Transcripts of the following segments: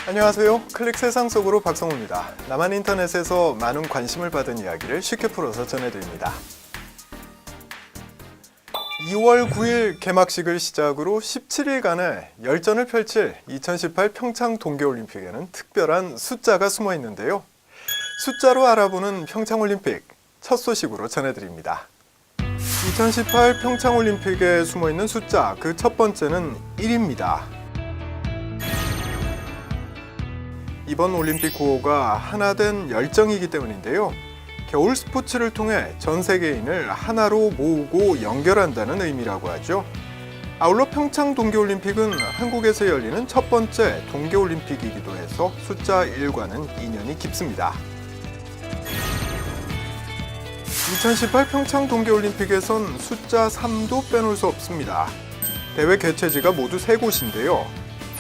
안녕하세요. 클릭 세상 속으로 박성우입니다. 남한 인터넷에서 많은 관심을 받은 이야기를 쉽게 풀어서 전해드립니다. 2월 9일 개막식을 시작으로 17일간의 열전을 펼칠 2018 평창 동계올림픽에는 특별한 숫자가 숨어 있는데요. 숫자로 알아보는 평창올림픽 첫 소식으로 전해드립니다. 2018 평창올림픽에 숨어 있는 숫자 그 첫 번째는 1입니다. 이번 올림픽 구호가 하나된 열정이기 때문인데요. 겨울 스포츠를 통해 전 세계인을 하나로 모으고 연결한다는 의미라고 하죠. 아울러 평창 동계올림픽은 한국에서 열리는 첫 번째 동계올림픽이기도 해서 숫자 1과는 인연이 깊습니다. 2018 평창 동계올림픽에선 숫자 3도 빼놓을 수 없습니다. 대회 개최지가 모두 3곳인데요.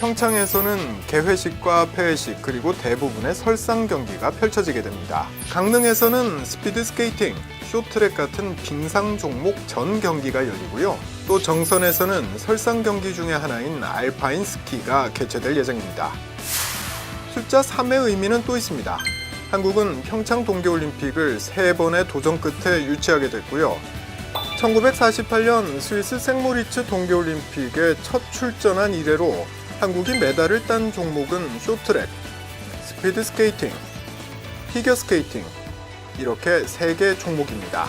평창에서는 개회식과 폐회식 그리고 대부분의 설상 경기가 펼쳐지게 됩니다. 강릉에서는 스피드 스케이팅, 쇼트트랙 같은 빙상 종목 전 경기가 열리고요. 또 정선에서는 설상 경기 중에 하나인 알파인 스키가 개최될 예정입니다. 숫자 3의 의미는 또 있습니다. 한국은 평창 동계올림픽을 3번의 도전 끝에 유치하게 됐고요. 1948년 스위스 생모리츠 동계올림픽에 첫 출전한 이래로 한국이 메달을 딴 종목은 쇼트트랙, 스피드 스케이팅, 피겨 스케이팅 이렇게 3개 종목입니다.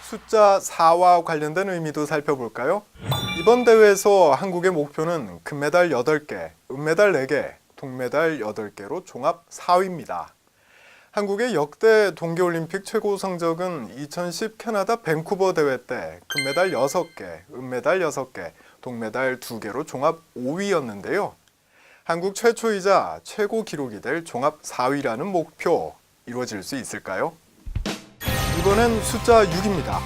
숫자 4와 관련된 의미도 살펴볼까요? 이번 대회에서 한국의 목표는 금메달 8개, 은메달 4개, 동메달 8개로 종합 4위입니다. 한국의 역대 동계올림픽 최고 성적은 2010 캐나다 밴쿠버 대회 때 금메달 6개, 은메달 6개, 동메달 2개로 종합 5위였는데요. 한국 최초이자 최고 기록이 될 종합 4위라는 목표 이루어질 수 있을까요? 이번엔 숫자 6입니다.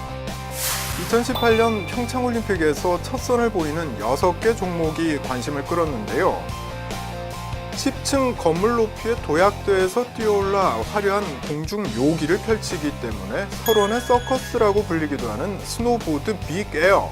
2018년 평창올림픽에서 첫 선을 보이는 6개 종목이 관심을 끌었는데요. 10층 건물 높이의 도약대에서 뛰어올라 화려한 공중 묘기를 펼치기 때문에 설원의 서커스라고 불리기도 하는 스노보드 빅에어.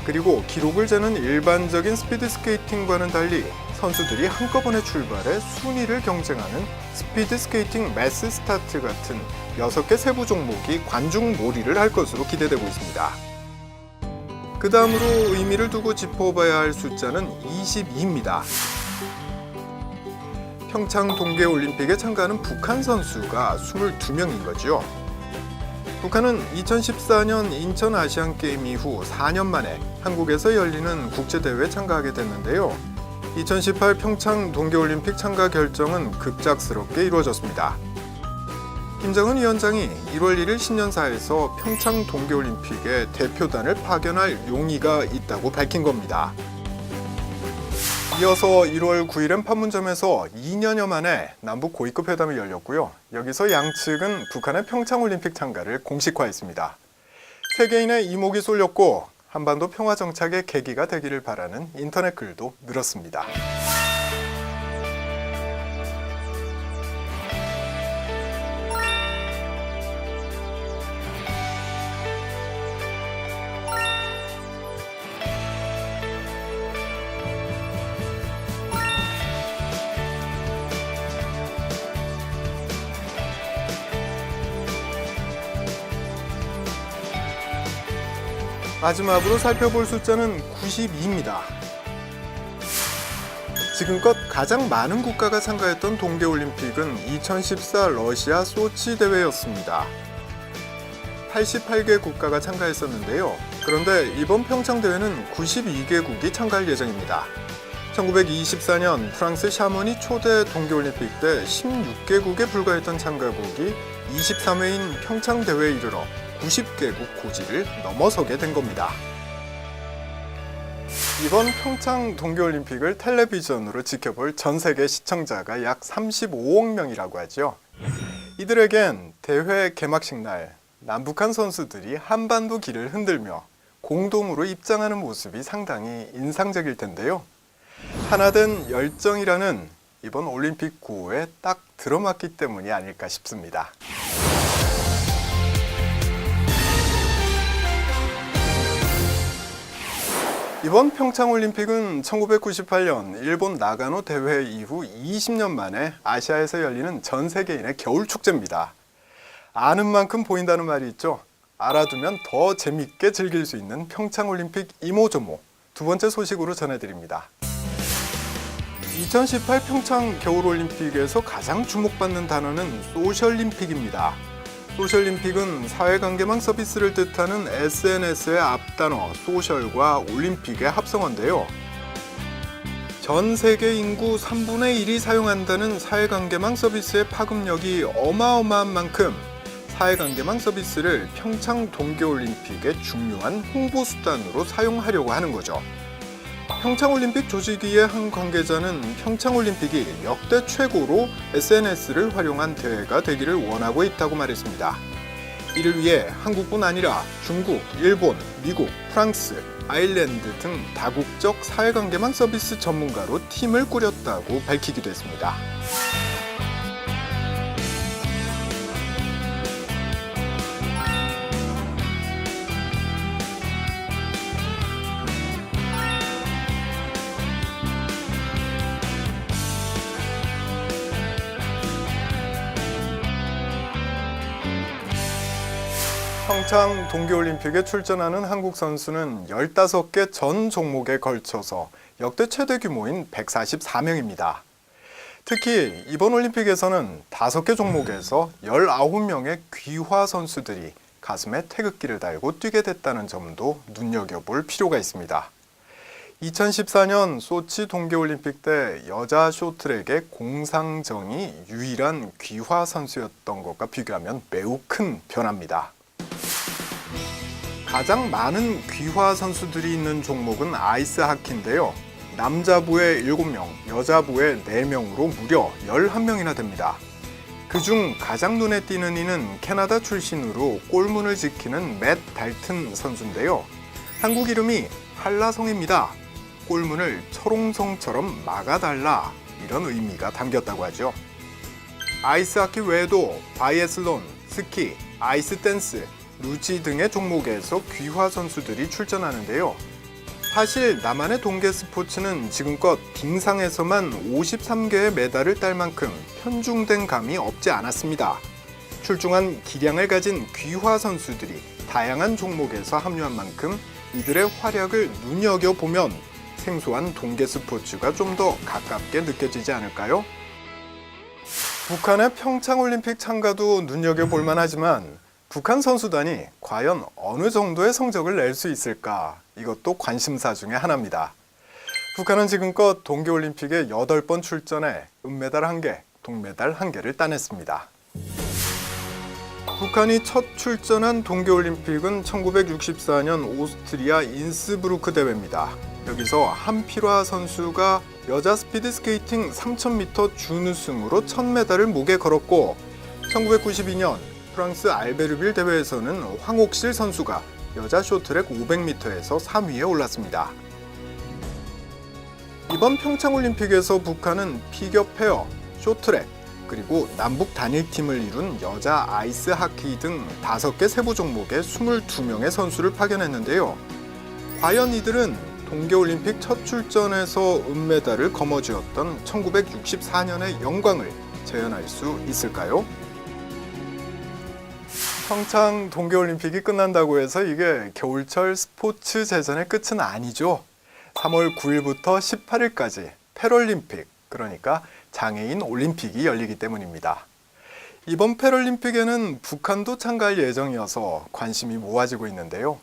그리고 기록을 재는 일반적인 스피드 스케이팅과는 달리 선수들이 한꺼번에 출발해 순위를 경쟁하는 스피드 스케이팅 매스 스타트 같은 6개 세부 종목이 관중몰이를 할 것으로 기대되고 있습니다. 그 다음으로 의미를 두고 짚어봐야 할 숫자는 22입니다. 평창 동계올림픽에 참가하는 북한 선수가 22명인 거죠. 북한은 2014년 인천 아시안게임 이후 4년 만에 한국에서 열리는 국제대회에 참가하게 됐는데요. 2018 평창 동계올림픽 참가 결정은 급작스럽게 이루어졌습니다. 김정은 위원장이 1월 1일 신년사에서 평창 동계올림픽에 대표단을 파견할 용의가 있다고 밝힌 겁니다. 이어서 1월 9일엔 판문점에서 2년여 만에 남북 고위급 회담이 열렸고요. 여기서 양측은 북한의 평창올림픽 참가를 공식화했습니다. 세계인의 이목이 쏠렸고 한반도 평화 정착의 계기가 되기를 바라는 인터넷 글도 늘었습니다. 마지막으로 살펴볼 숫자는 92입니다. 지금껏 가장 많은 국가가 참가했던 동계올림픽은 2014 러시아 소치 대회였습니다. 88개 국가가 참가했었는데요. 그런데 이번 평창 대회는 92개국이 참가할 예정입니다. 1924년 프랑스 샤머니 초대 동계올림픽 때 16개국에 불과했던 참가국이 23회인 평창 대회에 이르러 90개국 고지를 넘어서게 된 겁니다. 이번 평창 동계올림픽을 텔레비전으로 지켜볼 전 세계 시청자가 약 35억 명이라고 하죠. 이들에겐 대회 개막식 날 남북한 선수들이 한반도 길을 흔들며 공동으로 입장하는 모습이 상당히 인상적일 텐데요. 하나된 열정이라는 이번 올림픽 구호에 딱 들어맞기 때문이 아닐까 싶습니다. 이번 평창올림픽은 1998년 일본 나가노 대회 이후 20년 만에 아시아에서 열리는 전 세계인의 겨울 축제입니다. 아는 만큼 보인다는 말이 있죠. 알아두면 더 재밌게 즐길 수 있는 평창올림픽 이모저모 두 번째 소식으로 전해드립니다. 2018 평창 겨울올림픽에서 가장 주목받는 단어는 소셜림픽입니다. 소셜림픽은 사회관계망 서비스를 뜻하는 SNS의 앞단어 소셜과 올림픽의 합성어인데요. 전 세계 인구 3분의 1이 사용한다는 사회관계망 서비스의 파급력이 어마어마한 만큼 사회관계망 서비스를 평창 동계올림픽의 중요한 홍보 수단으로 사용하려고 하는 거죠. 평창올림픽 조직위의 한 관계자는 평창올림픽이 역대 최고로 SNS를 활용한 대회가 되기를 원하고 있다고 말했습니다. 이를 위해 한국뿐 아니라 중국, 일본, 미국, 프랑스, 아일랜드 등 다국적 사회관계망 서비스 전문가로 팀을 꾸렸다고 밝히기도 했습니다. 평창 동계올림픽에 출전하는 한국 선수는 15개 전 종목에 걸쳐서 역대 최대 규모인 144명입니다. 특히 이번 올림픽에서는 5개 종목에서 19명의 귀화 선수들이 가슴에 태극기를 달고 뛰게 됐다는 점도 눈여겨볼 필요가 있습니다. 2014년 소치 동계올림픽 때 여자 쇼트랙의 공상정이 유일한 귀화 선수였던 것과 비교하면 매우 큰 변화입니다. 가장 많은 귀화 선수들이 있는 종목은 아이스 하키인데요. 남자부에 7명, 여자부에 4명으로 무려 11명이나 됩니다. 그중 가장 눈에 띄는 이는 캐나다 출신으로 골문을 지키는 맷 달튼 선수인데요. 한국 이름이 한라성입니다. 골문을 철옹성처럼 막아달라 이런 의미가 담겼다고 하죠. 아이스 하키 외에도 바이애슬론, 스키, 아이스 댄스, 루지 등의 종목에서 귀화 선수들이 출전하는데요. 사실 나만의 동계 스포츠는 지금껏 빙상에서만 53개의 메달을 딸 만큼 편중된 감이 없지 않았습니다. 출중한 기량을 가진 귀화 선수들이 다양한 종목에서 합류한 만큼 이들의 활약을 눈여겨보면 생소한 동계 스포츠가 좀 더 가깝게 느껴지지 않을까요? 북한의 평창올림픽 참가도 눈여겨볼 만하지만 북한 선수단이 과연 어느 정도의 성적을 낼 수 있을까? 이것도 관심사 중에 하나입니다. 북한은 지금껏 동계올림픽에 8번 출전해 은메달 1개, 동메달 1개를 따냈습니다. 북한이 첫 출전한 동계올림픽은 1964년 오스트리아 인스브루크 대회입니다. 여기서 한필화 선수가 여자 스피드스케이팅 3000m 준우승으로 첫 메달을 목에 걸었고 1992년 프랑스 알베르빌 대회에서는 황옥실 선수가 여자 쇼트랙 500m에서 3위에 올랐습니다. 이번 평창올림픽에서 북한은 피겨 페어, 쇼트랙, 그리고 남북 단일팀을 이룬 여자 아이스 하키 등 5개 세부 종목에 22명의 선수를 파견했는데요. 과연 이들은 동계올림픽 첫 출전에서 은메달을 거머쥐었던 1964년의 영광을 재현할 수 있을까요? 평창 동계올림픽이 끝난다고 해서 이게 겨울철 스포츠 제전의 끝은 아니죠. 3월 9일부터 18일까지 패럴림픽, 그러니까 장애인 올림픽이 열리기 때문입니다. 이번 패럴림픽에는 북한도 참가할 예정이어서 관심이 모아지고 있는데요.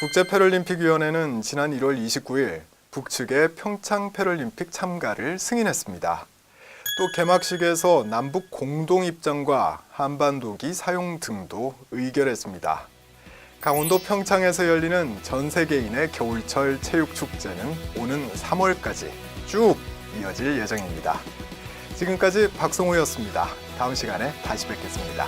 국제패럴림픽위원회는 지난 1월 29일 북측의 평창 패럴림픽 참가를 승인했습니다. 또 개막식에서 남북 공동 입장과 한반도기 사용 등도 의결했습니다. 강원도 평창에서 열리는 전 세계인의 겨울철 체육축제는 오는 3월까지 쭉 이어질 예정입니다. 지금까지 박성호였습니다. 다음 시간에 다시 뵙겠습니다.